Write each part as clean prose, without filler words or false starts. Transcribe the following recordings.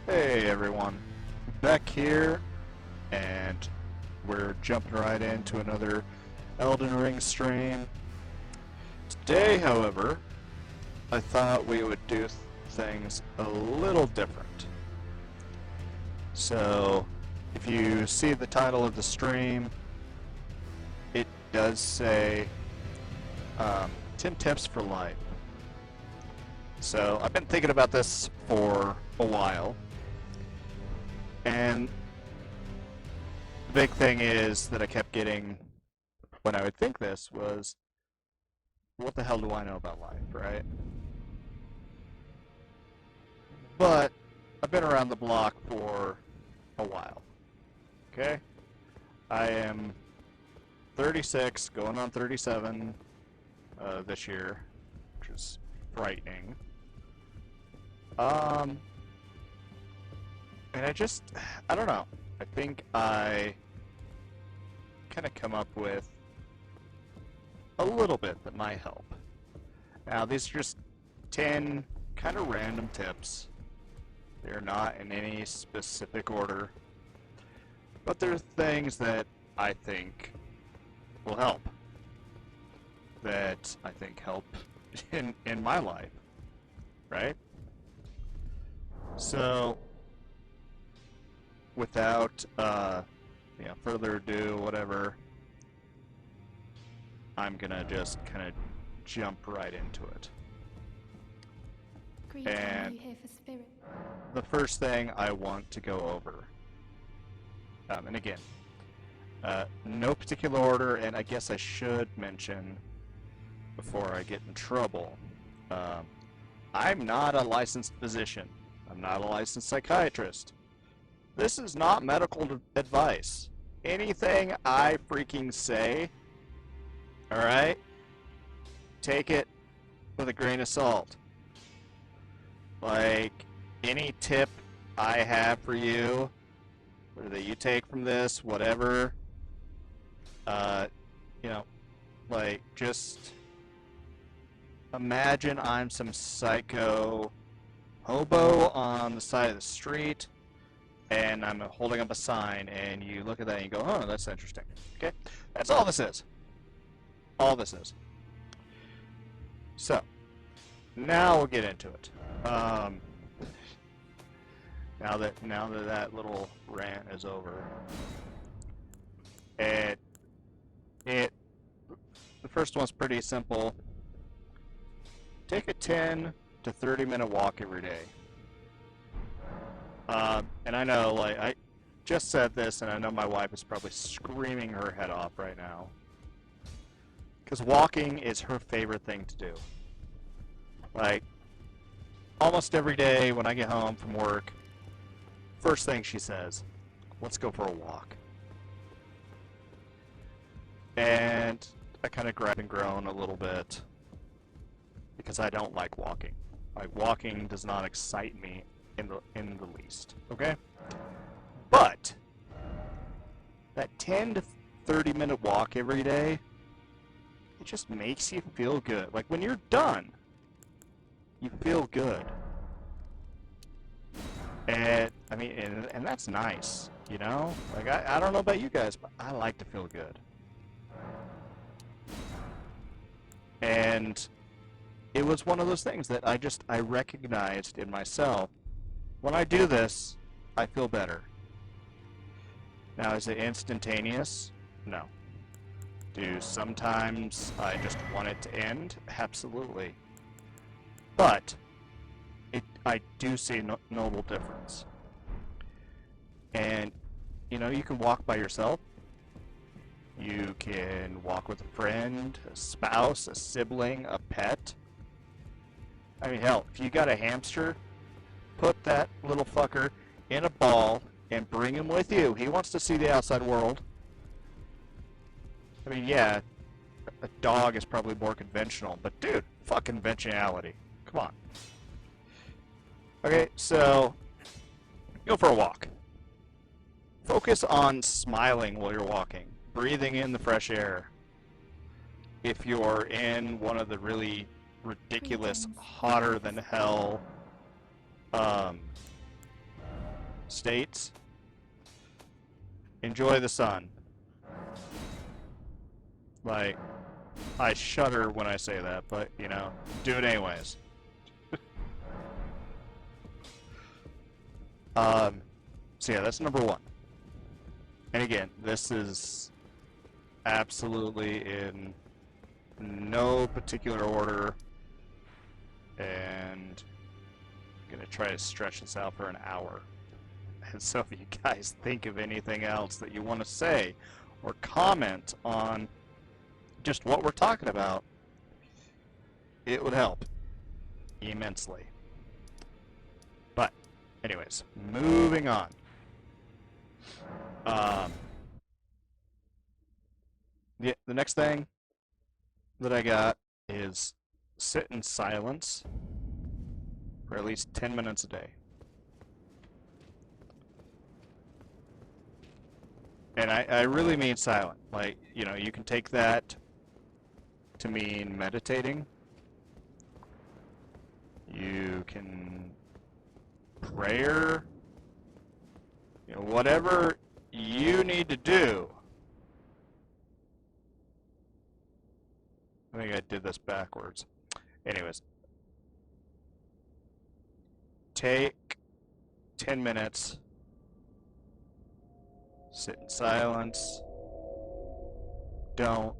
Hey everyone, back here, and we're jumping right into another Elden Ring stream. Today, however, I thought we would do things a little different. So, if you see the title of the stream, it does say 10 Tips for Life. So, I've been thinking about this for a while. And the big thing is that I kept getting when I would think this was, what the hell do I know about life, right? But I've been around the block for a while. Okay? I am 36, going on 37 this year, which is frightening. And I don't know. I think I kind of come up with a little bit that might help. Now, these are just 10 kind of random tips. They're not in any specific order, but they're things that I think will help. That I think help in my life, right? So, without further ado, whatever, I'm gonna just kind of jump right into it. And the first thing I want to go over, and again, no particular order, and I guess I should mention before I get in trouble, I'm not a licensed physician. I'm not a licensed psychiatrist. This is not medical advice. Anything I freaking say, alright, take it with a grain of salt. Like, any tip I have for you, or that you take from this, whatever, just imagine I'm some psycho hobo on the side of the street, and I'm holding up a sign, and you look at that and you go, oh, that's interesting. Okay? That's all this is. All this is. So, now we'll get into it. Now that little rant is over, the first one's pretty simple. Take a 10 to 30 minute walk every day. And I know, like, I just said this, and I know my wife is probably screaming her head off right now. Because walking is her favorite thing to do. Like, almost every day when I get home from work, first thing she says, let's go for a walk. And I kind of gripe and groan a little bit, because I don't like walking. Like, walking does not excite me in the least, okay? But that 10 to 30 minute walk every day, it just makes you feel good. Like, when you're done, you feel good. And I mean, and that's nice, you know? Like, I don't know about you guys, but I like to feel good. And it was one of those things that I recognized in myself. When I do this, I feel better. Now, is it instantaneous? No. Do sometimes I just want it to end? Absolutely. But I do see a notable difference. And, you know, you can walk by yourself. You can walk with a friend, a spouse, a sibling, a pet. I mean, hell, if you got a hamster, put that little fucker in a ball and bring him with you. He wants to see the outside world. I mean, yeah, a dog is probably more conventional, but dude, fuck conventionality. Come on. Okay, so go for a walk. Focus on smiling while you're walking, breathing in the fresh air. If you're in one of the really ridiculous, hotter than hell states, enjoy the sun. Like, I shudder when I say that, but, you know, do it anyways. So yeah, that's number one. And again, this is absolutely in no particular order, and I'm gonna try to stretch this out for an hour. And so if you guys think of anything else that you want to say or comment on just what we're talking about, it would help immensely. But anyways, moving on. The next thing that I got is sit in silence for at least 10 minutes a day. And I really mean silent. Like, you know, you can take that to mean meditating. You can prayer. You know, whatever you need to do. I think I did this backwards. Anyways, take 10 minutes, sit in silence, don't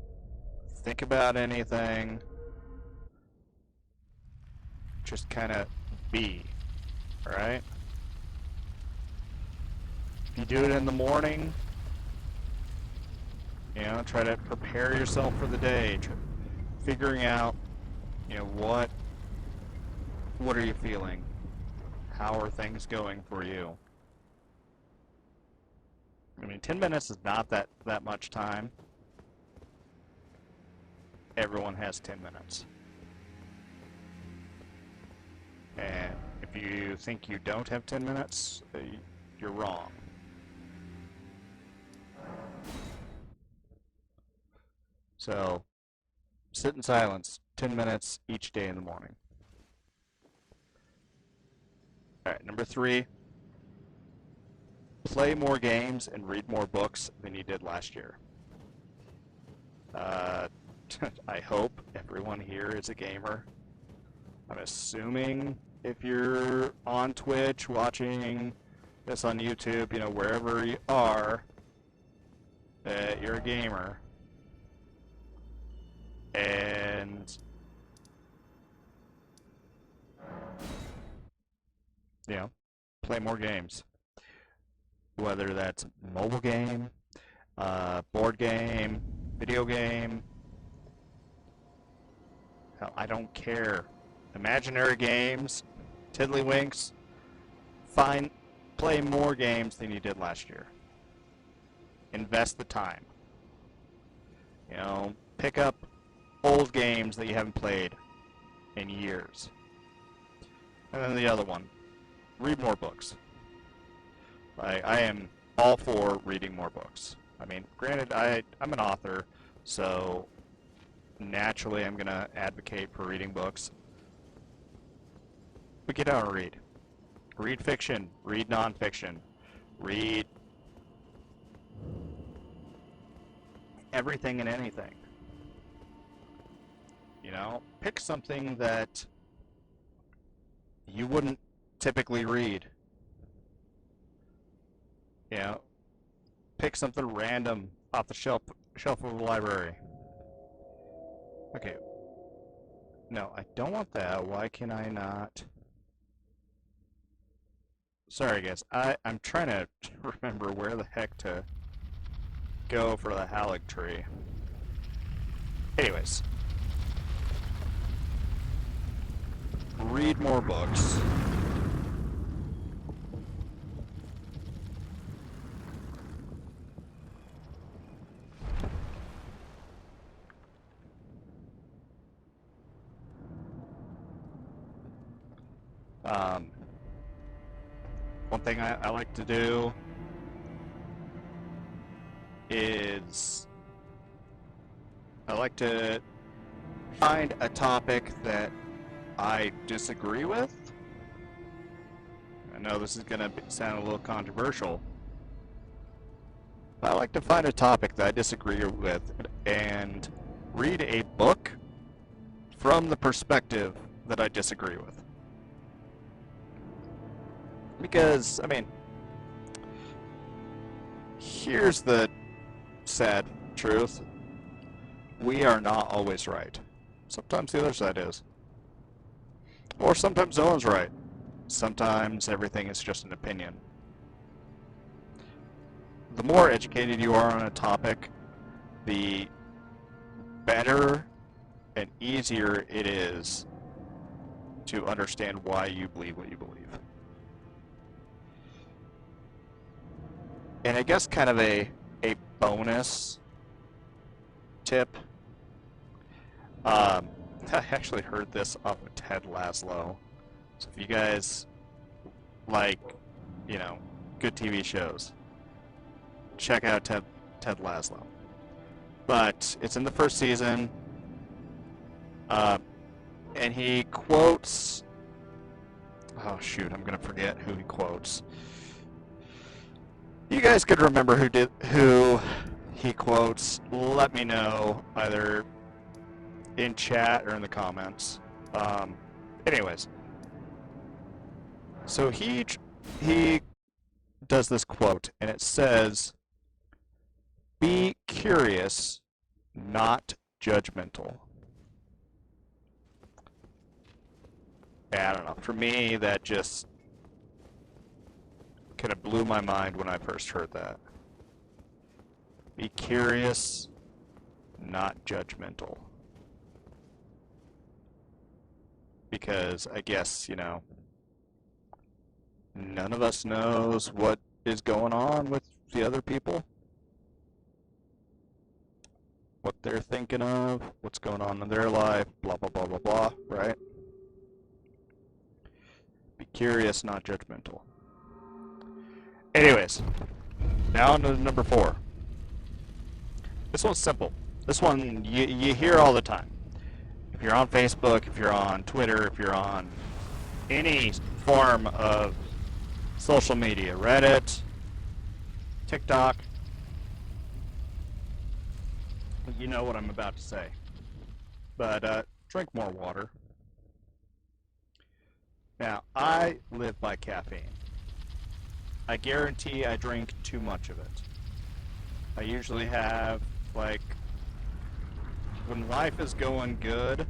think about anything, just kind of be, alright? If you do it in the morning, you know, try to prepare yourself for the day, figuring out, you know, what are you feeling? How are things going for you? I mean, 10 minutes is not that much time. Everyone has 10 minutes. And if you think you don't have 10 minutes, you're wrong. So, sit in silence 10 minutes each day in the morning. Alright, number 3, play more games and read more books than you did last year. I hope everyone here is a gamer. I'm assuming if you're on Twitch watching this on YouTube, you know, wherever you are, that you're a gamer. And you know, play more games. Whether that's mobile game, board game, video game, hell, I don't care. Imaginary games, tiddlywinks, fine, play more games than you did last year. Invest the time. You know, pick up old games that you haven't played in years. And then the other one, read more books. I am all for reading more books. I mean, granted, I'm an author, so naturally I'm going to advocate for reading books. But get out and read. Read fiction, read nonfiction, read everything and anything. You know, pick something that you wouldn't typically read. You know, pick something random off the shelf of the library. Okay. No, I don't want that. Why can I not? Sorry, guys. I'm trying to remember where the heck to go for the Halleck tree. Anyways. Read more books. One thing I like to do is I like to find a topic that I disagree with. know this is going to sound a little controversial. But I like to find a topic that I disagree with and read a book from the perspective that I disagree with. Because, I mean, here's the sad truth. We are not always right. Sometimes the other side is. Or sometimes no one's right. Sometimes everything is just an opinion. The more educated you are on a topic, the better and easier it is to understand why you believe what you believe. And I guess kind of a bonus tip. I actually heard this off of Ted Laszlo. So if you guys like, you know, good TV shows, check out Ted Laszlo. But it's in the first season, and he quotes. Oh shoot, I'm gonna forget who he quotes. You guys could remember who he quotes. Let me know either in chat or in the comments. Anyways, so he does this quote, and it says, "Be curious, not judgmental." And I don't know. For me, that just kind of blew my mind when I first heard that. Be curious, not judgmental. Because I guess, you know, none of us knows what is going on with the other people. What they're thinking of, what's going on in their life, blah, blah, blah, blah, blah, right? Be curious, not judgmental. Anyways, now on to number 4. This one's simple. This one you hear all the time. If you're on Facebook, if you're on Twitter, if you're on any form of social media, Reddit, TikTok, you know what I'm about to say. But drink more water. Now, I live by caffeine. I guarantee I drink too much of it. I usually have, like, when life is going good,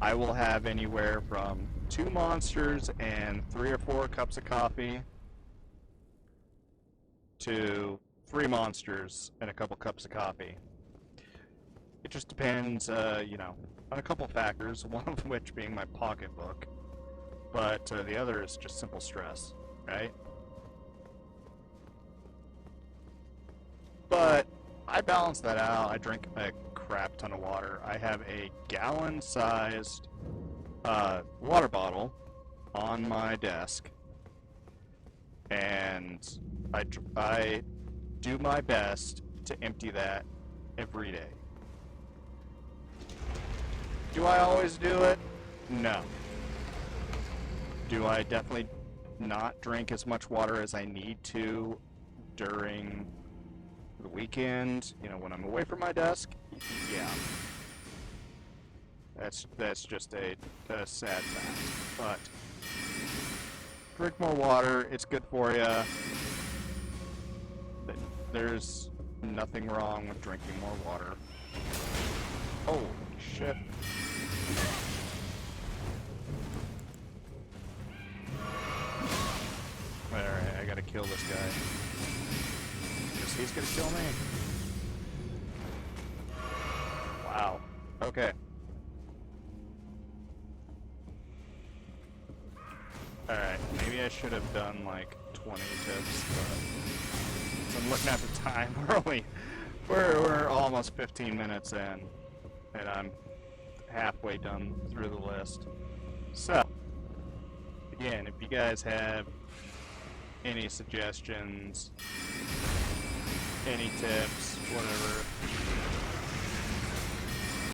I will have anywhere from 2 Monsters and 3 or 4 cups of coffee to 3 Monsters and a couple cups of coffee. It just depends, you know, on a couple factors, one of which being my pocketbook, but the other is just simple stress, right? But I balance that out. I drink a crap ton of water. I have a gallon-sized water bottle on my desk, and I do my best to empty that every day. Do I always do it? No. Do I definitely not drink as much water as I need to during the weekend, you know, when I'm away from my desk? Yeah. That's just a sad fact. But drink more water. It's good for you. There's nothing wrong with drinking more water. Oh, shit. Alright, I gotta kill this guy. Because he's gonna kill me. Wow. Okay. Alright, maybe I should have done like 20 tips, but I'm looking at the time. We're almost 15 minutes in, and I'm halfway done through the list. So, again, if you guys have any suggestions, any tips, whatever,